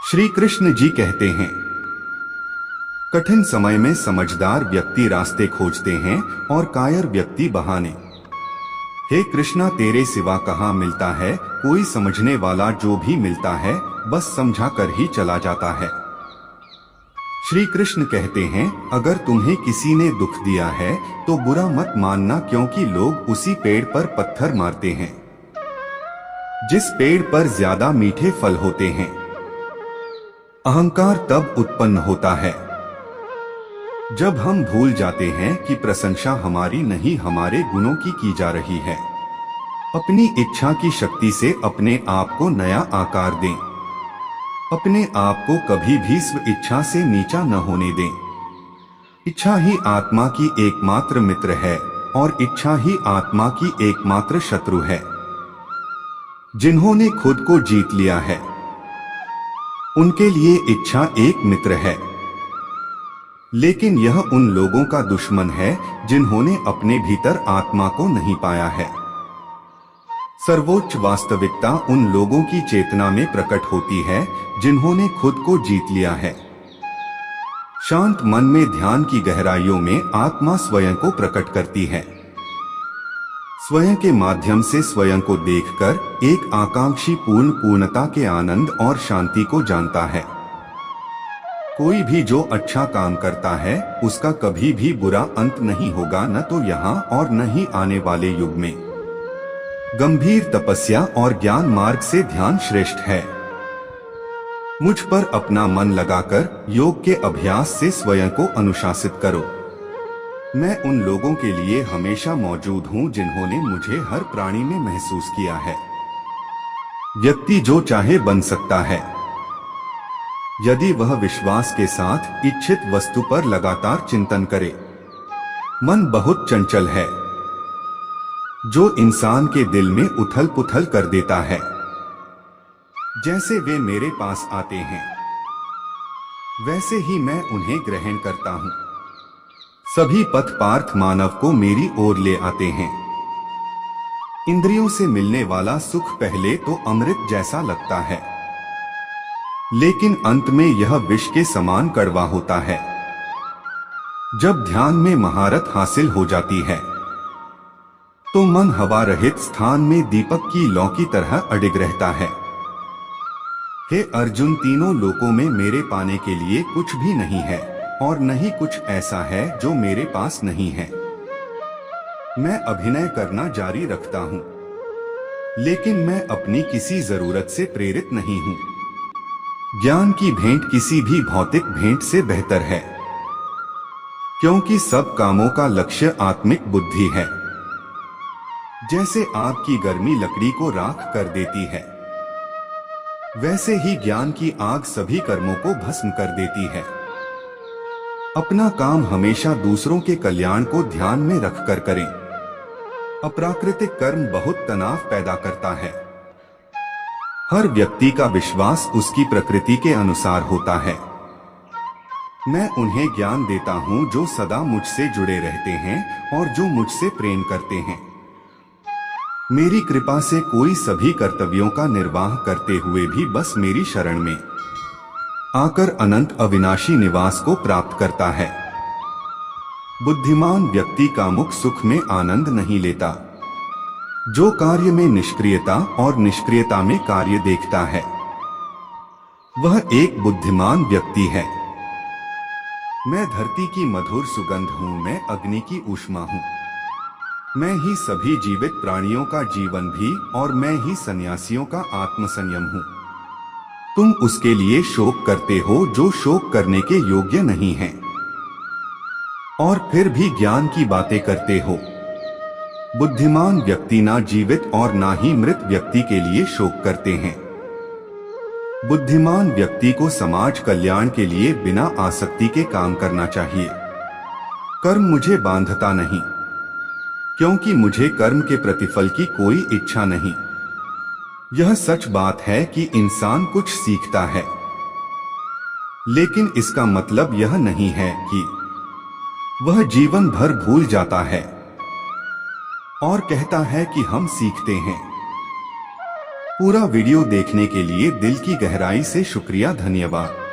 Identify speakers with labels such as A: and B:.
A: श्री कृष्ण जी कहते हैं, कठिन समय में समझदार व्यक्ति रास्ते खोजते हैं और कायर व्यक्ति बहाने। हे कृष्णा, तेरे सिवा कहाँ मिलता है कोई समझने वाला, जो भी मिलता है बस समझा कर ही चला जाता है। श्री कृष्ण कहते हैं, अगर तुम्हें किसी ने दुख दिया है तो बुरा मत मानना, क्योंकि लोग उसी पेड़ पर पत्थर मारते हैं जिस पेड़ पर ज्यादा मीठे फल होते हैं। अहंकार तब उत्पन्न होता है जब हम भूल जाते हैं कि प्रशंसा हमारी नहीं, हमारे गुणों की जा रही है। अपनी इच्छा की शक्ति से अपने आप को नया आकार दें। अपने आप को कभी भी स्व इच्छा से नीचा न होने दें। इच्छा ही आत्मा की एकमात्र मित्र है और इच्छा ही आत्मा की एकमात्र शत्रु है। जिन्होंने खुद को जीत लिया है उनके लिए इच्छा एक मित्र है, लेकिन यह उन लोगों का दुश्मन है जिन्होंने अपने भीतर आत्मा को नहीं पाया है। सर्वोच्च वास्तविकता उन लोगों की चेतना में प्रकट होती है जिन्होंने खुद को जीत लिया है। शांत मन में ध्यान की गहराइयों में आत्मा स्वयं को प्रकट करती है। स्वयं के माध्यम से स्वयं को देखकर एक आकांक्षी पूर्णता के आनंद और शांति को जानता है। कोई भी जो अच्छा काम करता है उसका कभी भी बुरा अंत नहीं होगा, न तो यहाँ और न ही आने वाले युग में। गंभीर तपस्या और ज्ञान मार्ग से ध्यान श्रेष्ठ है। मुझ पर अपना मन लगाकर योग के अभ्यास से स्वयं को अनुशासित करो। मैं उन लोगों के लिए हमेशा मौजूद हूँ जिन्होंने मुझे हर प्राणी में महसूस किया है। व्यक्ति जो चाहे बन सकता है यदि वह विश्वास के साथ इच्छित वस्तु पर लगातार चिंतन करे। मन बहुत चंचल है जो इंसान के दिल में उथल पुथल कर देता है। जैसे वे मेरे पास आते हैं वैसे ही मैं उन्हें ग्रहण करता हूँ। सभी पथ पार्थ मानव को मेरी ओर ले आते हैं। इंद्रियों से मिलने वाला सुख पहले तो अमृत जैसा लगता है, लेकिन अंत में यह विष के समान कड़वा होता है। जब ध्यान में महारत हासिल हो जाती है तो मन हवा रहित स्थान में दीपक की लौ की तरह अडिग रहता है। हे अर्जुन, तीनों लोकों में मेरे पाने के लिए कुछ भी नहीं है और न ही कुछ ऐसा है जो मेरे पास नहीं है। मैं अभिनय करना जारी रखता हूँ, लेकिन मैं अपनी किसी जरूरत से प्रेरित नहीं हूँ। ज्ञान की भेंट किसी भी भौतिक भेंट से बेहतर है, क्योंकि सब कामों का लक्ष्य आत्मिक बुद्धि है। जैसे आग की गर्मी लकड़ी को राख कर देती है, वैसे ही ज्ञान की आग सभी कर्मों को भस्म कर देती है। अपना काम हमेशा दूसरों के कल्याण को ध्यान में रखकर करें। अप्राकृतिक कर्म बहुत तनाव पैदा करता है। हर व्यक्ति का विश्वास उसकी प्रकृति के अनुसार होता है। मैं उन्हें ज्ञान देता हूँ जो सदा मुझसे जुड़े रहते हैं और जो मुझसे प्रेम करते हैं। मेरी कृपा से कोई सभी कर्तव्यों का निर्वाह करते हुए भी बस मेरी शरण में आकर अनंत अविनाशी निवास को प्राप्त करता है। बुद्धिमान व्यक्ति का मुख सुख में आनंद नहीं लेता, जो कार्य में निष्क्रियता और निष्क्रियता में कार्य देखता है वह एक बुद्धिमान व्यक्ति है। मैं धरती की मधुर सुगंध हूँ, मैं अग्नि की ऊष्मा हूँ। मैं ही सभी जीवित प्राणियों का जीवन भी और मैं ही सन्यासियों का आत्मसंयम हूँ। तुम उसके लिए शोक करते हो जो शोक करने के योग्य नहीं है, और फिर भी ज्ञान की बातें करते हो। बुद्धिमान व्यक्ति ना जीवित और ना ही मृत व्यक्ति के लिए शोक करते हैं। बुद्धिमान व्यक्ति को समाज कल्याण के लिए बिना आसक्ति के काम करना चाहिए। कर्म मुझे बांधता नहीं, क्योंकि मुझे कर्म के प्रतिफल की कोई इच्छा नहीं। यह सच बात है कि इंसान कुछ सीखता है, लेकिन इसका मतलब यह नहीं है कि वह जीवन भर भूल जाता है और कहता है कि हम सीखते हैं। पूरा वीडियो देखने के लिए दिल की गहराई से शुक्रिया, धन्यवाद।